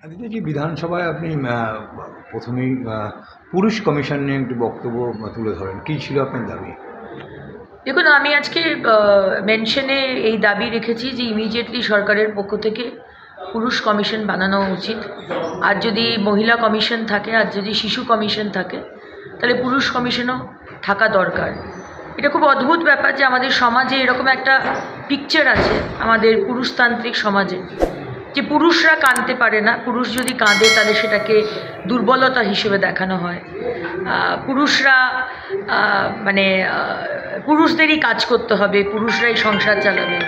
আজকে বিধানসভায় আপনি প্রথমেই পুলিশ কমিশন নিয়ে একটু বক্তব্য তুলে ধরেন, কী ছিল আপনার দাবি? দেখুন, আমি আজকে মেনশনে এই দাবি রেখেছি যে ইমিডিয়েটলি সরকারের পক্ষ থেকে পুরুষ কমিশন বানানো উচিত। আর যদি মহিলা কমিশন থাকে, আর যদি শিশু কমিশন থাকে, তাহলে পুরুষ কমিশনও থাকা দরকার। এটা খুব অদ্ভুত ব্যাপার যে আমাদের সমাজে এরকম একটা পিকচার আছে, আমাদের পুরুষতান্ত্রিক সমাজে, যে পুরুষরা কাঁদতে পারে না, পুরুষ যদি কাঁদে তাহলে সেটাকে দুর্বলতা হিসেবে দেখানো হয়। পুরুষরা মানে পুরুষদেরই কাজ করতে হবে, পুরুষরাই সংসার চালাবে,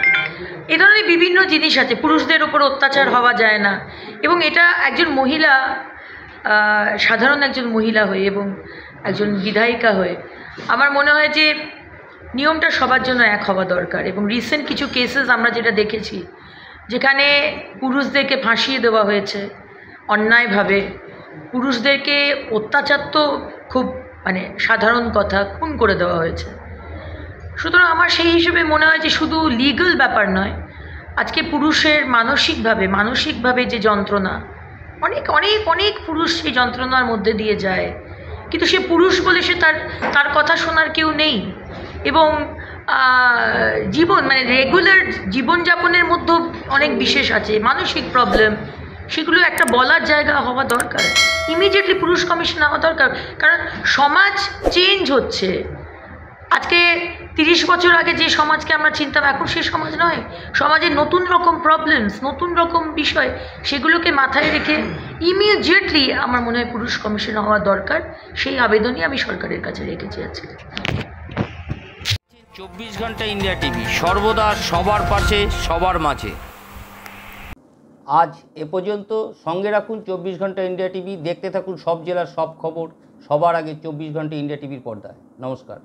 এ ধরনের বিভিন্ন জিনিস আছে। পুরুষদের ওপর অত্যাচার হওয়া যায় না। এবং এটা একজন মহিলা, সাধারণ একজন মহিলা হয়ে এবং একজন বিধায়িকা হয়ে আমার মনে হয় যে নিয়মটা সবার জন্য এক হওয়া দরকার। এবং রিসেন্ট কিছু কেসেস আমরা যেটা দেখেছি, যেখানে পুরুষদেরকে ফাঁসিয়ে দেওয়া হয়েছে অন্যায়ভাবে, পুরুষদেরকে অত্যাচার তো খুব মানে সাধারণ কথা, খুন করে দেওয়া হয়েছে। সুতরাং আমার সেই হিসেবে মনে হয় যে শুধু লিগ্যাল ব্যাপার নয়, আজকে পুরুষের মানসিকভাবে যে যন্ত্রণা, অনেক অনেক অনেক পুরুষ সেই যন্ত্রণার মধ্যে দিয়ে যায়, কিন্তু সে পুরুষ বলে সে তার কথা শোনার কেউ নেই। এবং জীবন মানে রেগুলার জীবনযাপনের মধ্যেও অনেক বিশেষ আছে, মানসিক প্রবলেম, সেগুলো একটা বলার জায়গা হওয়া দরকার। ইমিডিয়েটলি পুরুষ কমিশন হওয়া দরকার, কারণ সমাজ চেঞ্জ হচ্ছে। আজকে 30 বছর আগে যে সমাজকে আমরা চিনতাম, এখন সেই সমাজ নয়। সমাজের নতুন রকম প্রবলেমস, নতুন রকম বিষয়, সেগুলোকে মাথায় রেখে ইমিডিয়েটলি আমার মনে হয় পুরুষ কমিশন হওয়া দরকার। সেই আবেদনই আমি সরকারের কাছে রেখেছি আজকে। 24 ঘন্টা ইন্ডিয়া টিভি, সর্বদা সবার পাশে, সবার মাঝে। আজ এ পর্যন্ত। সঙ্গে রাখুন 24 ঘন্টা ইন্ডিয়া টিভি। দেখতে থাকুন সব জেলার সব খবর সবার আগে 24 ঘন্টা ইন্ডিয়া টিভির পর্দায়। নমস্কার।